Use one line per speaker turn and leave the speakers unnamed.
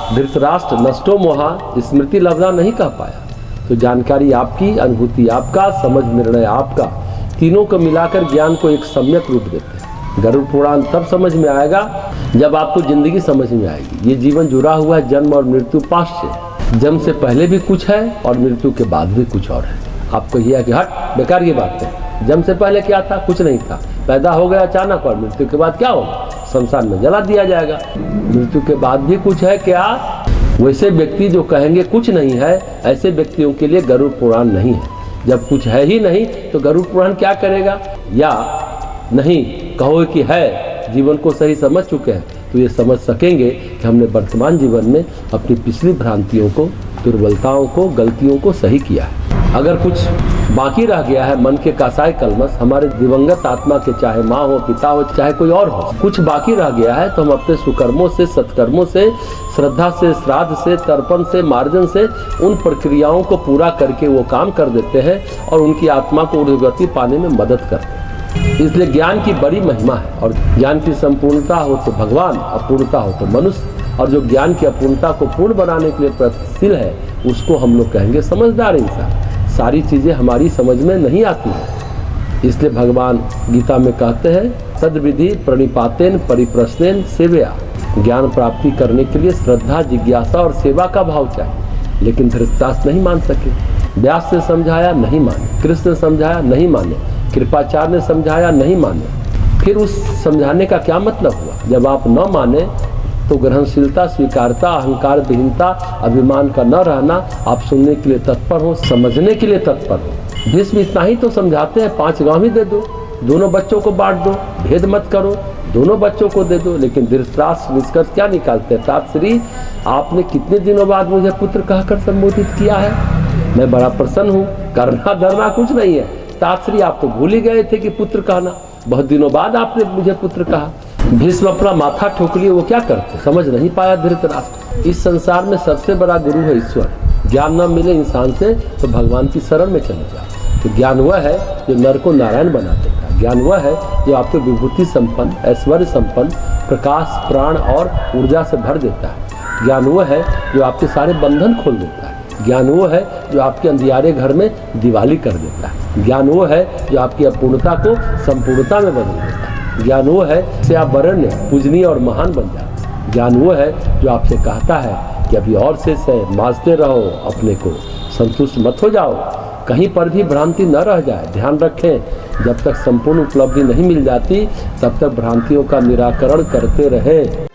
धृतराष्ट्र नष्टो मोहा स्मृति लब्धा नहीं कह पाया। तो जानकारी आपकी, अनुभूति आपका, समझ निर्णय आपका, तीनों को मिलाकर ज्ञान को एक सम्यक रूप देते हैं। गरुड़ पुराण तब समझ में आएगा जब आपको जिंदगी समझ में आएगी। ये जीवन जुड़ा हुआ है जन्म और मृत्यु पास से। जन्म से पहले भी कुछ है और मृत्यु के बाद भी कुछ और है। आपको यह है कि हट बेकार की बात है, जन्म से पहले क्या था? कुछ नहीं था। पैदा हो गया अचानक और मृत्यु के बाद क्या होगा? शमशान में जला दिया जाएगा। मृत्यु के बाद भी कुछ है क्या? वैसे व्यक्ति जो कहेंगे कुछ नहीं है, ऐसे व्यक्तियों के लिए गरुड़ पुराण नहीं है। जब कुछ है ही नहीं तो गरुड़ पुराण क्या करेगा? या नहीं कहो कि है, जीवन को सही समझ चुके हैं तो ये समझ सकेंगे कि हमने वर्तमान जीवन में अपनी पिछली भ्रांतियों को, दुर्बलताओं को, गलतियों को सही किया है। अगर कुछ बाकी रह गया है, मन के कासाय कलमस, हमारे दिवंगत आत्मा के, चाहे माँ हो, पिता हो, चाहे कोई और हो, कुछ बाकी रह गया है तो हम अपने सुकर्मों से, सत्कर्मों से, श्रद्धा से, श्राद्ध से, तर्पण से, मार्जन से उन प्रक्रियाओं को पूरा करके वो काम कर देते हैं और उनकी आत्मा को ऊर्ध्वगति पाने में मदद करते हैं। इसलिए ज्ञान की बड़ी महिमा है। और ज्ञान की संपूर्णता हो तो भगवान, अपूर्णता हो तो मनुष्य। और जो ज्ञान की अपूर्णता को पूर्ण बनाने के लिए प्रयत्नशील है उसको हम लोग कहेंगे समझदार इंसान। सारी चीज़ें हमारी समझ में नहीं आती हैं, इसलिए भगवान गीता में कहते हैं तद विधि प्रणिपातेन परिप्रश्नेन सेवया। ज्ञान प्राप्ति करने के लिए श्रद्धा, जिज्ञासा और सेवा का भाव चाहिए। लेकिन धृतराष्ट्र नहीं मान सके। व्यास ने समझाया नहीं माने, कृष्ण ने समझाया नहीं माने, कृपाचार्य ने समझाया नहीं माने। फिर उस समझाने का क्या मतलब हुआ? जब आप न माने तो ग्रहणशीलता, स्वीकारता, अहंकार विहीनता, अभिमान का न रहना, आप सुनने के लिए तत्पर हो, समझने के लिए तत्पर हो। भीष्म इतना ही तो समझाते हैं, 5 गांव ही दे दो, दोनों बच्चों को बांट दो, भेद मत करो, दोनों बच्चों को दे दो। लेकिन धृतराष्ट्र निष्कर्ष क्या निकालते हैं? तात श्री, आपने कितने दिनों बाद मुझे पुत्र कहकर संबोधित किया है, मैं बड़ा प्रसन्न हूँ। करना धरना कुछ नहीं है। तात श्री, आप तो भूल ही गए थे कि पुत्र कहना, बहुत दिनों बाद आपने मुझे पुत्र कहा। भीष्म अपना माथा ठोक लिए, वो क्या करते? समझ नहीं पाया धृतराष्ट्र। इस संसार में सबसे बड़ा गुरु है ईश्वर। ज्ञान न मिले इंसान से तो भगवान की शरण में चले जाओ। तो ज्ञान वह है जो नर को नारायण बना देता है। ज्ञान वह है जो आपको विभूति संपन्न, ऐश्वर्य संपन्न, प्रकाश, प्राण और ऊर्जा से भर देता है। ज्ञान वह है जो आपके सारे बंधन खोल देता है। ज्ञान वो है जो आपके अंधियारे घर में दिवाली कर देता है। ज्ञान वो है जो आपकी अपूर्णता को संपूर्णता में बदल देता है। ज्ञान वो है जिससे आप वरण्य, पूजनीय और महान बन जाते हैं। ज्ञान वो है जो आपसे कहता है कि अभी और शेष है, मांझते रहो, अपने को संतुष्ट मत हो जाओ, कहीं पर भी भ्रांति न रह जाए। ध्यान रखें, जब तक संपूर्ण उपलब्धि नहीं मिल जाती तब तक भ्रांतियों का निराकरण करते रहें।